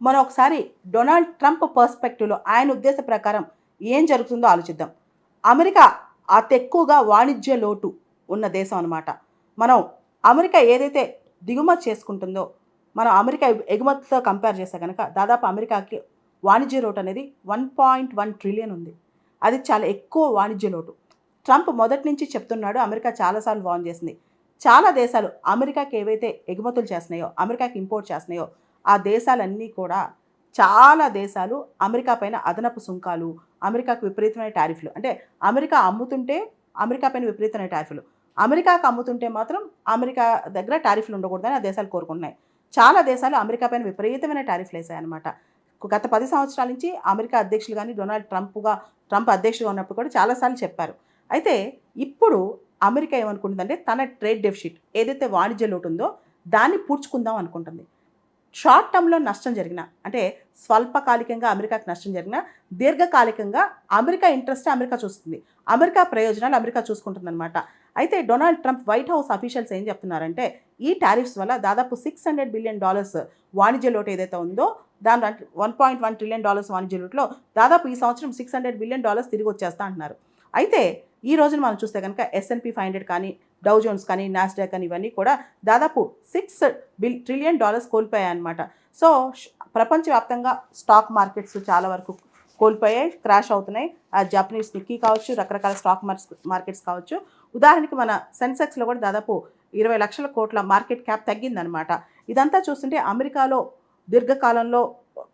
మనం ఒకసారి Donald Trump పర్స్పెక్టివ్లో ఆయన ఉద్దేశ ప్రకారం ఏం జరుగుతుందో ఆలోచిద్దాం. అమెరికా అతి ఎక్కువగా వాణిజ్య లోటు ఉన్న దేశం అనమాట. మనం అమెరికా ఏదైతే దిగుమతి చేసుకుంటుందో, మనం అమెరికా ఎగుమతితో కంపేర్ చేస్తే కనుక దాదాపు అమెరికాకి వాణిజ్య లోటు అనేది 1.1 ట్రిలియన్ ఉంది. అది చాలా ఎక్కువ వాణిజ్య లోటు. ట్రంప్ మొదటి నుంచి చెప్తున్నాడు, అమెరికా చాలాసార్లు వార్న్ చేసింది. చాలా దేశాలు అమెరికాకి ఏవైతే ఎగుమతులు చేస్తున్నాయో, అమెరికాకి ఇంపోర్ట్ చేస్తున్నాయో, ఆ దేశాలన్నీ కూడా చాలా దేశాలు అమెరికా పైన అదనపు సుంకాలు, అమెరికాకు విపరీతమైన టారిఫ్లు, అంటే అమెరికా అమ్ముతుంటే అమెరికా పైన విపరీతమైన టారిఫ్లు, అమెరికాకు అమ్ముతుంటే మాత్రం అమెరికా దగ్గర టారిఫ్లు ఉండకూడదని ఆ దేశాలు కోరుకుంటున్నాయి. చాలా దేశాలు అమెరికా పైన విపరీతమైన టారిఫ్లు వేసాయన్నమాట. గత 10 సంవత్సరాల నుంచి అమెరికా అధ్యక్షులు కానీ డొనాల్డ్ ట్రంప్ అధ్యక్షుడుగా ఉన్నప్పుడు కూడా చాలాసార్లు చెప్పారు. అయితే ఇప్పుడు అమెరికా ఏమనుకుంటుందంటే తన ట్రేడ్ డెఫిసిట్ ఏదైతే వాణిజ్య లోటు ఉందో దాన్ని పూడ్చుకుందాం అనుకుంటుంది. షార్ట్ టర్మ్లో నష్టం జరిగిన, అంటే స్వల్పకాలికంగా అమెరికాకి నష్టం జరిగిన, దీర్ఘకాలికంగా అమెరికా ఇంట్రెస్ట్ అమెరికా చూస్తుంది, అమెరికా ప్రయోజనాలు అమెరికా చూసుకుంటుందన్నమాట. అయితే Donald Trump white house officials ఏం చెప్తున్నారంటే ఈ టారిఫ్స్ వల్ల దాదాపు $600 బిలియన్ వాణిజ్య లోటు ఏదైతే ఉందో దాని $1.1 ట్రిలియన్ వాణిజ్య లోటులో దాదాపు ఈ సంవత్సరం $600 బిలియన్ తిరిగి వచ్చేస్తా అంటున్నారు. అయితే ఈ రోజున మనం చూస్తే కనుక S&P 500 కానీ, డౌ జోన్స్ కానీ, నాస్డాక్ కానీ ఇవన్నీ కూడా దాదాపు $6 ట్రిలియన్ కోల్పోయాయన్నమాట. సో ప్రపంచవ్యాప్తంగా స్టాక్ మార్కెట్స్ చాలా వరకు కోల్పోయాయి, క్రాష్ అవుతున్నాయి. ఆ జపనీస్ నిక్కీ కావచ్చు, రకరకాల స్టాక్ మార్కెట్స్ కావచ్చు. ఉదాహరణకి మన సెన్సెక్స్లో కూడా దాదాపు 20 లక్షల కోట్ల మార్కెట్ క్యాప్ తగ్గిందనమాట. ఇదంతా చూస్తుంటే అమెరికాలో దీర్ఘకాలంలో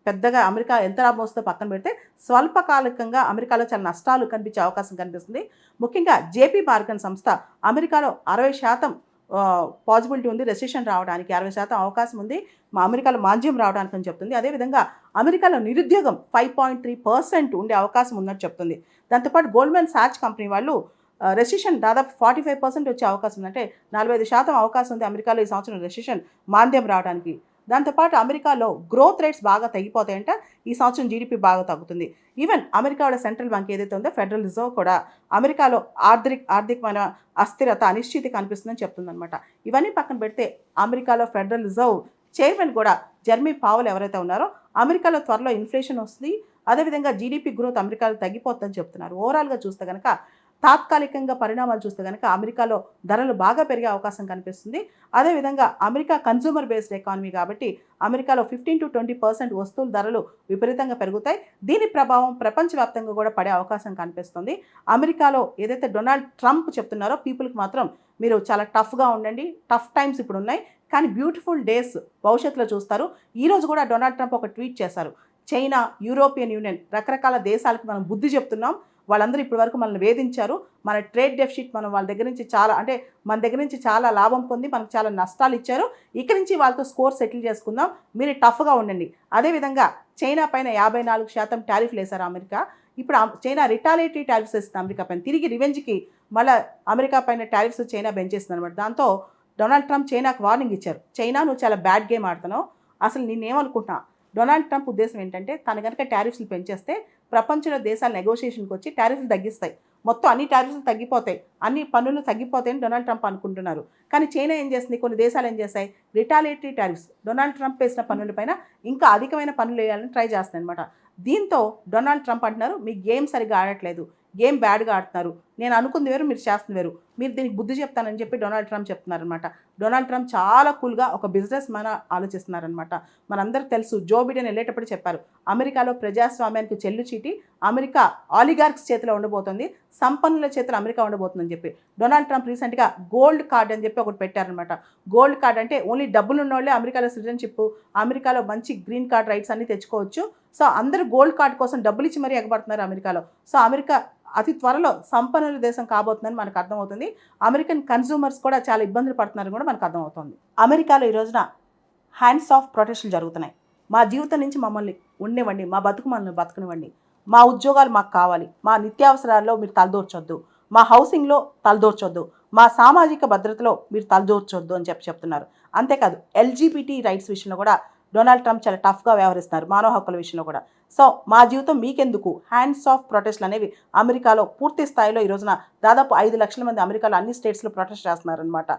పెద్దగా అమెరికా ఎంత లాభం వస్తుందో పక్కన పెడితే స్వల్పకాలికంగా అమెరికాలో చాలా నష్టాలు కనిపించే అవకాశం కనిపిస్తుంది. ముఖ్యంగా జేపీ మార్గన్ సంస్థ అమెరికాలో 60% పాసిబిలిటీ ఉంది రెసిషన్ రావడానికి, 60% అవకాశం ఉంది మా అమెరికాలో మాంద్యం రావడానికి అని చెప్తుంది. అదేవిధంగా అమెరికాలో నిరుద్యోగం 5.3% ఉండే అవకాశం ఉన్నట్టు చెప్తుంది. దాంతోపాటు గోల్డ్మెన్ సాచ్ కంపెనీ వాళ్ళు రెసిషన్ దాదాపు 45% వచ్చే అవకాశం ఉంది, అంటే 45% అవకాశం ఉంది అమెరికాలో ఈ సంవత్సరం రెసిషన్ మాంద్యం రావడానికి. దాంతోపాటు అమెరికాలో గ్రోత్ రేట్స్ బాగా తగ్గిపోతాయంట, ఈ సంవత్సరం జీడిపి బాగా తగ్గుతుంది. ఈవెన్ అమెరికాలో సెంట్రల్ బ్యాంక్ ఏదైతే ఉందో ఫెడరల్ రిజర్వ్ కూడా అమెరికాలో ఆర్థికమైన అస్థిరత, అనిశ్చితి కనిపిస్తుందని చెప్తుందన్నమాట. ఇవన్నీ పక్కన పెడితే అమెరికాలో ఫెడరల్ రిజర్వ్ చైర్మన్ కూడా జెర్మీ పావెల్ ఎవరైతే ఉన్నారో అమెరికాలో త్వరలో ఇన్ఫ్లేషన్ వస్తుంది, అదేవిధంగా జీడిపి గ్రోత్ అమెరికాలో తగ్గిపోతుందని చెప్తున్నారు. ఓవరాల్గా చూస్తే కనుక తాత్కాలికంగా పరిణామాలు చూస్తే కనుక అమెరికాలో ధరలు బాగా పెరిగే అవకాశం కనిపిస్తుంది. అదేవిధంగా అమెరికా కన్జ్యూమర్ బేస్డ్ ఎకానమీ కాబట్టి అమెరికాలో 15-20% వస్తువుల ధరలు విపరీతంగా పెరుగుతాయి. దీని ప్రభావం ప్రపంచవ్యాప్తంగా కూడా పడే అవకాశం కనిపిస్తుంది. అమెరికాలో ఏదైతే డొనాల్డ్ ట్రంప్ చెప్తున్నారో పీపుల్కి మాత్రం మీరు చాలా టఫ్గా ఉండండి, టఫ్ టైమ్స్ ఇప్పుడు ఉన్నాయి కానీ బ్యూటిఫుల్ డేస్ భవిష్యత్తులో చూస్తారు. ఈరోజు కూడా డొనాల్డ్ ట్రంప్ ఒక ట్వీట్ చేశారు, చైనా, యూరోపియన్ యూనియన్ రకరకాల దేశాలకు మనం బుద్ధి చెప్తున్నాం, వాళ్ళందరూ ఇప్పటి వరకు మనల్ని వేధించారు, మన ట్రేడ్ డెఫిసిట్ మనం వాళ్ళ దగ్గర నుంచి మన దగ్గర నుంచి చాలా లాభం పొంది మనకు చాలా నష్టాలు ఇచ్చారు, ఇక్కడి నుంచి వాళ్ళతో స్కోర్ సెటిల్ చేసుకుందాం, మీరు టఫ్గా ఉండండి. అదేవిధంగా చైనా పైన 54% టారిఫ్లు వేశారు అమెరికా. ఇప్పుడు చైనా రిటాలియేటరీ టారిఫ్స్ వేస్తుంది అమెరికా పైన, తిరిగి రివెంజ్కి మళ్ళీ అమెరికా పైన టారిఫ్స్ చైనా పెంచేస్తుంది అనమాట. దాంతో డొనాల్డ్ ట్రంప్ చైనాకు వార్నింగ్ ఇచ్చారు, చైనా నువ్వు చాలా బ్యాడ్ గేమ్ ఆడుతున్నావు, అసలు నేనేమనుకుంటున్నా. డొనాల్డ్ ట్రంప్ ఉద్దేశం ఏంటంటే తన కనుక టారిఫ్స్లు పెంచేస్తే ప్రపంచంలో దేశాలు నెగోషియేషన్కి వచ్చి టారిఫ్లు తగ్గిస్తాయి, మొత్తం అన్ని టారిఫ్లు తగ్గిపోతాయి, అన్ని పన్నులు తగ్గిపోతాయని డొనాల్డ్ ట్రంప్ అనుకుంటున్నారు. కానీ చైనా ఏం చేస్తుంది, కొన్ని దేశాలు ఏం చేస్తాయి, రిటాలియేటరీ టారిఫ్స్ డొనాల్డ్ ట్రంప్ వేసిన పన్నులపైన ఇంకా అధికమైన పన్నులు వేయాలని ట్రై చేస్తాయి అనమాట. దీంతో డొనాల్డ్ ట్రంప్ అంటున్నారు మీ గేమ్ సరిగ్గా ఆడట్లేదు, గేమ్ బ్యాడ్గా ఆడుతున్నారు, నేను అనుకుంది వేరు మీరు చేస్తుంది వేరు, మీరు దీనికి బుద్ధి చెప్తానని చెప్పి డొనాల్డ్ ట్రంప్ చెప్తున్నారనమాట. డొనాల్డ్ ట్రంప్ చాలా కూల్గా ఒక బిజినెస్ మ్యాన్ ఆలోచిస్తున్నారనమాట. మనందరికీ తెలుసు జో బిడెన్ వెళ్ళేటప్పుడు చెప్పారు అమెరికాలో ప్రజాస్వామ్యానికి చెల్లు చీటి అమెరికా ఆలిగార్క్స్ చేతిలో ఉండబోతుంది, సంపన్నుల చేతిలో అమెరికా ఉండబోతుందని చెప్పి. డొనాల్డ్ ట్రంప్ రీసెంట్గా గోల్డ్ కార్డ్ అని చెప్పి ఒకటి పెట్టారనమాట. గోల్డ్ కార్డ్ అంటే ఓన్లీ డబ్బులు ఉన్న వాళ్ళే అమెరికాలో సిటిజన్షిప్, అమెరికాలో మంచి గ్రీన్ కార్డ్ రైట్స్ అన్ని తెచ్చుకోవచ్చు. సో అందరూ గోల్డ్ కార్డ్ కోసం డబ్బులు ఇచ్చి మరీ ఎగబడుతున్నారు అమెరికాలో. సో అమెరికా అతి త్వరలో సంపన్నుల దేశం కాబోతుందని మనకు అర్థమవుతుంది. అమెరికన్ కన్జ్యూమర్స్ కూడా చాలా ఇబ్బందులు పడుతున్నారని కూడా మనకు అర్థమవుతుంది. అమెరికాలో ఈ రోజున హ్యాండ్స్ ఆఫ్ ప్రొటెస్టులు జరుగుతున్నాయి. మా జీవితం నుంచి మమ్మల్ని ఉండనివ్వండి, మా బతుకు మనల్ని బతకనివ్వండి, మా ఉద్యోగాలు మాకు కావాలి, మా నిత్యావసరాల్లో మీరు తలదూర్చొద్దు, మా హౌసింగ్లో తలదూర్చొద్దు, మా సామాజిక భద్రతలో మీరు తలదూర్చొద్దు అని చెప్తున్నారు. అంతేకాదు LGBT రైట్స్ విషయంలో కూడా డొనాల్డ్ ట్రంప్ చాలా టఫ్గా వ్యవహరిస్తున్నారు, మానవ హక్కుల విషయంలో కూడా. సో మా జీవితం మీకెందుకు హ్యాండ్స్ ఆఫ్ ప్రొటెస్ట్లు అనేవి అమెరికాలో పూర్తి స్థాయిలో ఈ రోజున దాదాపు 5 లక్షల మంది అమెరికాలో అన్ని స్టేట్స్లో ప్రొటెస్ట్ చేస్తున్నారనమాట.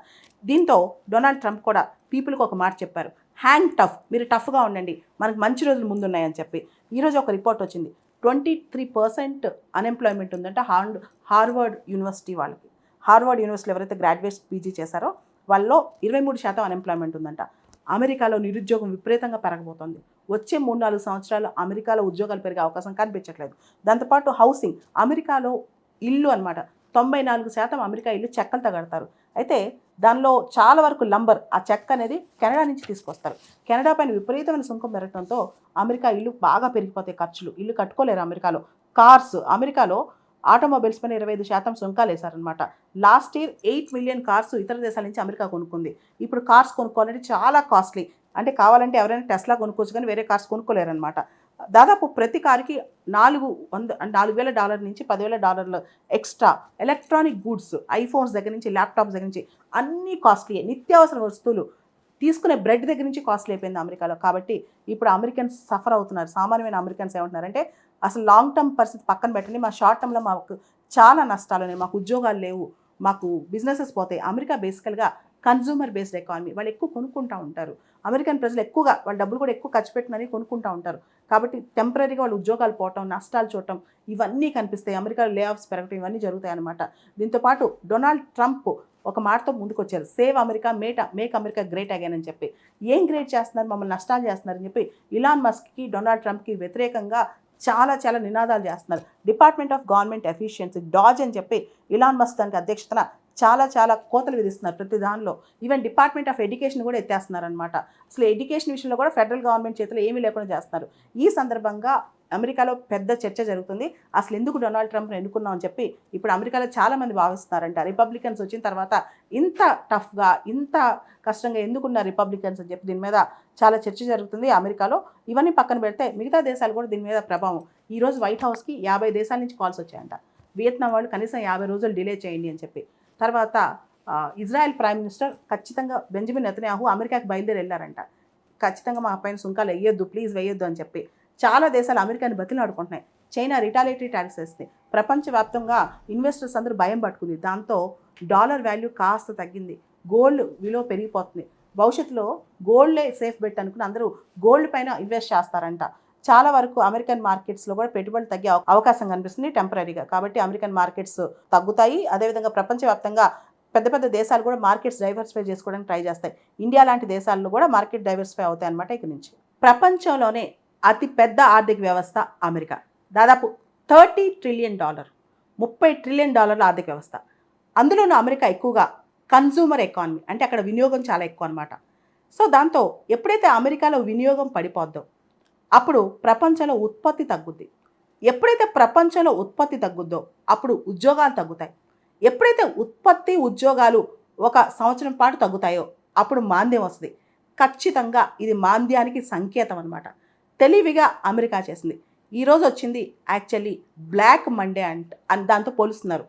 దీంతో డొనాల్డ్ ట్రంప్ కూడా పీపుల్కి ఒక మాట చెప్పారు, హ్యాంగ్ టఫ్, మీరు టఫ్గా ఉండండి, మనకు మంచి రోజులు ముందున్నాయని చెప్పి. ఈరోజు ఒక రిపోర్ట్ వచ్చింది, 23% అన్ఎంప్లాయ్మెంట్ ఉందంటే హార్వర్డ్ యూనివర్సిటీ వాళ్ళకి. హార్వర్డ్ యూనివర్సిటీలో ఎవరైతే గ్రాడ్యుయేట్స్ పీజీ చేశారో వాళ్ళలో 23% అన్ఎంప్లాయ్మెంట్ ఉందంట. అమెరికాలో నిరుద్యోగం విపరీతంగా పెరగబోతోంది. వచ్చే 3-4 సంవత్సరాలు అమెరికాలో ఉద్యోగాలు పెరిగే అవకాశం కనిపించట్లేదు. దాంతోపాటు హౌసింగ్, అమెరికాలో ఇల్లు అనమాట, 94% అమెరికా ఇల్లు చెక్కలతో కడతారు. అయితే దానిలో చాలా వరకు లంబర్, ఆ చెక్క అనేది కెనడా నుంచి తీసుకొస్తారు. కెనడా పైన విపరీతమైన సుంకం పెరగడంతో అమెరికా ఇల్లు బాగా పెరిగిపోతాయి ఖర్చులు, ఇల్లు కట్టుకోలేరు అమెరికాలో. కార్స్, అమెరికాలో ఆటోమొబైల్స్ పైన 25% సుంకాలు వేశారనమాట. లాస్ట్ ఇయర్ 8 మిలియన్ కార్స్ ఇతర దేశాల నుంచి అమెరికా కొనుక్కుంది. ఇప్పుడు కార్స్ కొనుక్కోవాలంటే చాలా కాస్ట్లీ, అంటే కావాలంటే ఎవరైనా టెస్లా కొనుక్కోవచ్చు కానీ వేరే కార్స్ కొనుక్కోలేరనమాట. దాదాపు ప్రతి కారుకి $4,000 నుంచి $10,000 ఎక్స్ట్రా. ఎలక్ట్రానిక్ గూడ్స్, ఐఫోన్స్ దగ్గర నుంచి ల్యాప్టాప్స్ దగ్గర నుంచి అన్నీ కాస్ట్లీయే. నిత్యావసర వస్తువులు, తీసుకునే బ్రెడ్ దగ్గర నుంచి కాస్ట్లీ అయిపోయింది అమెరికాలో. కాబట్టి ఇప్పుడు అమెరికన్స్ సఫర్ అవుతున్నారు. సామాన్యమైన అమెరికన్స్ ఏమంటున్నారంటే, అసలు లాంగ్ టర్మ్ పరిస్థితి పక్కన పెట్టండి, మా షార్ట్ టర్మ్లో మాకు చాలా నష్టాలు ఉన్నాయి, మాకు ఉద్యోగాలు లేవు, మాకు బిజినెసెస్ పోతాయి. అమెరికా బేసికల్గా కన్జ్యూమర్ బేస్డ్ ఎకానమీ, వాళ్ళు ఎక్కువ కొనుక్కుంటూ ఉంటారు. అమెరికన్ ప్రజలు ఎక్కువగా వాళ్ళ డబ్బులు కూడా ఎక్కువ ఖర్చు పెట్టినని కొనుక్కుంటూ ఉంటారు. కాబట్టి టెంపరీగా వాళ్ళు ఉద్యోగాలు పోవటం, నష్టాలు చూడటం ఇవన్నీ కనిపిస్తాయి. అమెరికాలో లే ఆఫ్స్ పెరగటం ఇవన్నీ జరుగుతాయి అన్నమాట. దీంతోపాటు డొనాల్డ్ ట్రంప్ ఒక మాటతో ముందుకు వచ్చారు, save America, make America great again అని చెప్పి. ఏం గ్రేట్ చేస్తున్నారు, మమ్మల్ని నష్టాలు చేస్తున్నారని చెప్పి ఇలాన్ మస్క్కి, డొనాల్డ్ ట్రంప్కి వ్యతిరేకంగా చాలా చాలా నినాదాలు చేస్తున్నారు. డిపార్ట్మెంట్ ఆఫ్ గవర్నమెంట్ ఎఫిషియన్సీ, డాజ్ అని చెప్పి ఇలాన్ మస్క్ దానికి అధ్యక్షతన చాలా కోతలు విధిస్తున్నారు ప్రతి దానిలో. ఈవెన్ డిపార్ట్మెంట్ ఆఫ్ ఎడ్యుకేషన్ కూడా ఎత్తేస్తున్నారనమాట. అసలు ఎడ్యుకేషన్ విషయంలో కూడా ఫెడరల్ గవర్నమెంట్ చేతిలో ఏమీ లేకుండా చేస్తున్నారు. ఈ సందర్భంగా అమెరికాలో పెద్ద చర్చ జరుగుతుంది. అసలు ఎందుకు డొనాల్డ్ ట్రంప్ని ఎన్నుకున్నాం అని చెప్పి ఇప్పుడు అమెరికాలో చాలామంది భావిస్తున్నారంట. రిపబ్లికన్స్ వచ్చిన తర్వాత ఇంత టఫ్గా, ఇంత కష్టంగా ఎందుకున్నారు రిపబ్లికన్స్ అని చెప్పి దీని మీద చాలా చర్చ జరుగుతుంది అమెరికాలో. ఇవన్నీ పక్కన పెడితే మిగతా దేశాలు కూడా దీని మీద ప్రభావం. ఈరోజు వైట్ హౌస్కి 50 దేశాల నుంచి కాల్స్ వచ్చాయంట. వియత్నాం వాళ్ళు కనీసం 50 రోజులు డిలే చేయండి అని చెప్పి. తర్వాత ఇజ్రాయెల్ ప్రైమ్ మినిస్టర్ ఖచ్చితంగా బెంజమిన్ నెతన్యాహు అమెరికాకి బయలుదేరి వెళ్ళారంట. ఖచ్చితంగా మా పైన సుంకాలు వేయొద్దు, ప్లీజ్ వేయొద్దు అని చెప్పి. చాలా దేశాలు అమెరికాని బతిలాడుకుంటున్నాయి. చైనా రిటాలియేటరీ ట్యాక్స్ వేస్తుంది. ప్రపంచవ్యాప్తంగా ఇన్వెస్టర్స్ అందరూ భయం పట్టుకుంది. దాంతో డాలర్ వాల్యూ కాస్త తగ్గింది, గోల్డ్ విలువ పెరిగిపోతుంది. భవిష్యత్తులో గోల్డే సేఫ్ బెట్ అనుకుని అందరూ గోల్డ్ పైన ఇన్వెస్ట్ చేస్తారంట. చాలా వరకు అమెరికన్ మార్కెట్స్లో కూడా పెట్టుబడులు తగ్గే అవకాశం కనిపిస్తుంది టెంపరీగా. కాబట్టి అమెరికన్ మార్కెట్స్ తగ్గుతాయి. అదేవిధంగా ప్రపంచవ్యాప్తంగా పెద్ద దేశాలు కూడా మార్కెట్స్ డైవర్సిఫై చేసుకోవడానికి ట్రై చేస్తాయి. ఇండియా లాంటి దేశాల్లో కూడా మార్కెట్ డైవర్సిఫై అవుతాయి అన్నమాట. ఇక నుంచి ప్రపంచంలోనే అతి పెద్ద ఆర్థిక వ్యవస్థ అమెరికా. దాదాపు $30 ట్రిలియన్, $30 ట్రిలియన్ ఆర్థిక వ్యవస్థ. అందులోనూ అమెరికా ఎక్కువగా కన్జ్యూమర్ ఎకానమీ, అంటే అక్కడ వినియోగం చాలా ఎక్కువ అనమాట. సో దాంతో ఎప్పుడైతే అమెరికాలో వినియోగం పడిపోద్దో అప్పుడు ప్రపంచంలో ఉత్పత్తి తగ్గుద్ది. ఎప్పుడైతే ప్రపంచంలో ఉత్పత్తి తగ్గుద్దో అప్పుడు ఉద్యోగాలు తగ్గుతాయి. ఎప్పుడైతే ఉత్పత్తి, ఉద్యోగాలు ఒక సంవత్సరం పాటు తగ్గుతాయో అప్పుడు మాంద్యం వస్తుంది. ఖచ్చితంగా ఇది మాంద్యానికి సంకేతం అనమాట. తెలివిగా అమెరికా చేసింది. ఈరోజు వచ్చింది యాక్చువల్లీ బ్లాక్ మండే అని దాంతో పోలుస్తున్నారు.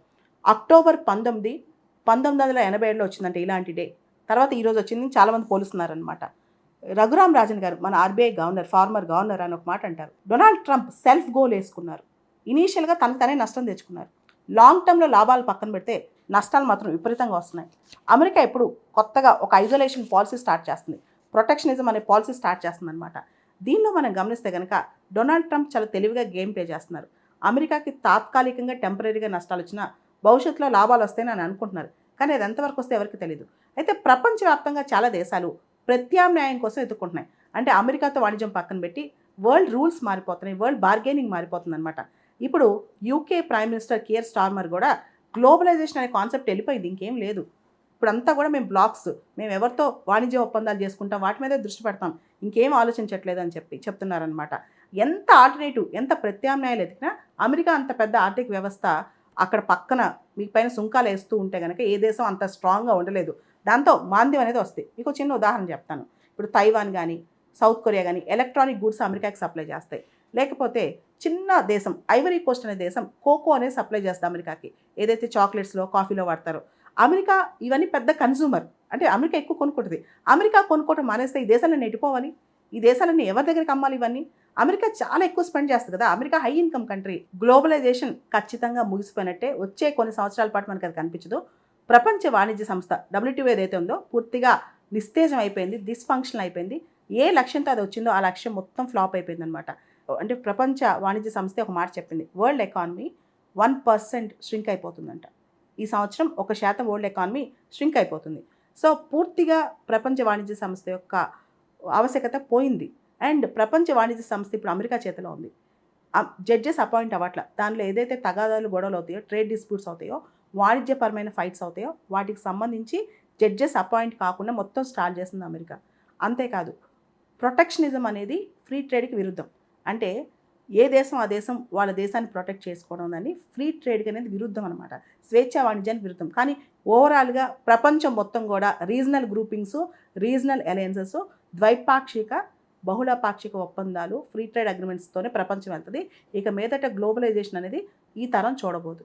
అక్టోబర్ 19, 1987లో వచ్చిందంటే ఇలాంటి డే. తర్వాత ఈరోజు వచ్చింది చాలామంది పోలుస్తున్నారనమాట. రఘురామ్ రాజన్ గారు, మన ఆర్బీఐ గవర్నర్, ఫార్మర్ గవర్నర్ అని ఒక మాట అంటారు. డొనాల్డ్ ట్రంప్ సెల్ఫ్ గోల్ వేసుకున్నారు. ఇనీషియల్గా తనే నష్టం తెచ్చుకున్నారు. లాంగ్ టర్మ్లో లాభాలు పక్కన పెడితే నష్టాలు మాత్రం విపరీతంగా వస్తున్నాయి. అమెరికా ఇప్పుడు కొత్తగా ఒక ఐసోలేషన్ పాలసీ స్టార్ట్ చేస్తుంది, ప్రొటెక్షనిజం అనే పాలసీ స్టార్ట్ చేస్తుంది అనమాట. దీనిలో మనం గమనిస్తే కనుక డొనాల్డ్ ట్రంప్ చాలా తెలివిగా గేమ్ ప్లే చేస్తున్నారు. అమెరికాకి తాత్కాలికంగా టెంపరీగా నష్టాలు వచ్చినా భవిష్యత్తులో లాభాలు వస్తాయని అని అనుకుంటున్నారు. కానీ అది ఎంతవరకు వస్తే ఎవరికి తెలియదు. అయితే ప్రపంచవ్యాప్తంగా చాలా దేశాలు ప్రత్యామ్నాయం కోసం ఎత్తుకుంటున్నాయి. అంటే అమెరికాతో వాణిజ్యం పక్కన పెట్టి వరల్డ్ రూల్స్ మారిపోతున్నాయి, వరల్డ్ బార్గెనింగ్ మారిపోతుంది అనమాట. ఇప్పుడు UK prime minister Keir Starmer కూడా గ్లోబలైజేషన్ అనే కాన్సెప్ట్ వెళ్ళిపోయింది, ఇంకేం లేదు. ఇప్పుడంతా కూడా మేము బ్లాక్స్, మేము ఎవరితో వాణిజ్య ఒప్పందాలు చేసుకుంటాం వాటి మీదే దృష్టి పెడతాం, ఇంకేం ఆలోచించట్లేదు అని చెప్పి చెప్తున్నారనమాట. ఎంత ఆల్టర్నేటివ్, ఎంత ప్రత్యామ్నాయాలు ఎదిగినా అమెరికా అంత పెద్ద ఆర్థిక వ్యవస్థ అక్కడ పక్కన మీకు పైన సుంకాలు వేస్తూ ఉంటే కనుక ఏ దేశం అంత స్ట్రాంగ్గా ఉండలేదు. దాంతో మాంద్యం అనేది వస్తుంది. మీకు చిన్న ఉదాహరణ చెప్తాను. ఇప్పుడు తైవాన్ కానీ, సౌత్ కొరియా కానీ ఎలక్ట్రానిక్ గూడ్స్ అమెరికాకి సప్లై చేస్తాయి. లేకపోతే చిన్న దేశం ఐవరీ కోస్ట్ అనే దేశం కోకో అనేది సప్లై చేస్తుంది అమెరికాకి, ఏదైతే చాక్లెట్స్లో, కాఫీలో వాడతారో. అమెరికా ఇవన్నీ పెద్ద కన్జ్యూమర్, అంటే అమెరికా ఎక్కువ కొనుక్కుంటుంది. అమెరికా కొనుక్కోవటం మానేస్తే ఈ దేశాలను నెట్టిపోవాలి, ఈ దేశాలన్నీ ఎవరి దగ్గరికి అమ్మాలి ఇవన్నీ? అమెరికా చాలా ఎక్కువ స్పెండ్ చేస్తుంది కదా. America high income country. Globalisation ఖచ్చితంగా ముగిసిపోయినట్టే. వచ్చే కొన్ని సంవత్సరాల పాటు మనకి అది కనిపించదు. ప్రపంచ వాణిజ్య సంస్థ WTO ఏదైతే ఉందో పూర్తిగా నిస్తేజం అయిపోయింది, డిస్ఫంక్షన్ అయిపోయింది. ఏ లక్ష్యంతో అది వచ్చిందో ఆ లక్ష్యం మొత్తం ఫ్లాప్ అయిపోయిందనమాట. అంటే ప్రపంచ వాణిజ్య సంస్థ ఒక మాట చెప్పింది. వరల్డ్ ఎకానమీ 1% ష్రింక్ అయిపోతుందంట. ఈ సంవత్సరం 1% వరల్డ్ ఎకానమీ ష్రింక్ అయిపోతుంది. సో, పూర్తిగా ప్రపంచ వాణిజ్య సంస్థ యొక్క ఆవశ్యకత పోయింది. అండ్ ప్రపంచ వాణిజ్య సంస్థ ఇప్పుడు అమెరికా చేతిలో ఉంది. జడ్జెస్ అపాయింట్ అవ్వట్ల. దానిలో ఏదైతే తగాదాలు, గొడవలు అవుతాయో, ట్రేడ్ డిస్ప్యూట్స్ అవుతాయో, వాణిజ్యపరమైన ఫైట్స్ అవుతాయో, వాటికి సంబంధించి జడ్జెస్ అపాయింట్ కాకుండా మొత్తం స్టార్ట్ చేసింది అమెరికా. అంతేకాదు, ప్రొటెక్షనిజం అనేది ఫ్రీ ట్రేడ్‌కి విరుద్ధం. అంటే ఏ దేశం ఆ దేశం వాళ్ళ దేశాన్ని ప్రొటెక్ట్ చేసుకోవడం అని ఫ్రీ ట్రేడ్‌కి అనేది విరుద్ధం అనమాట. స్వేచ్ఛా వాణిజ్యానికి విరుద్ధం. కానీ ఓవరాల్‌గా ప్రపంచం మొత్తం కూడా రీజనల్ గ్రూపింగ్స్, రీజనల్ అలయన్సెస్, ద్వైపాక్షిక, బహుళపాక్షిక ఒప్పందాలు, ఫ్రీ ట్రేడ్ అగ్రీమెంట్స్‌తోనే ప్రపంచం వెళ్తది. ఇక మీదట గ్లోబలైజేషన్ అనేది ఈ తరం చూడబోదు.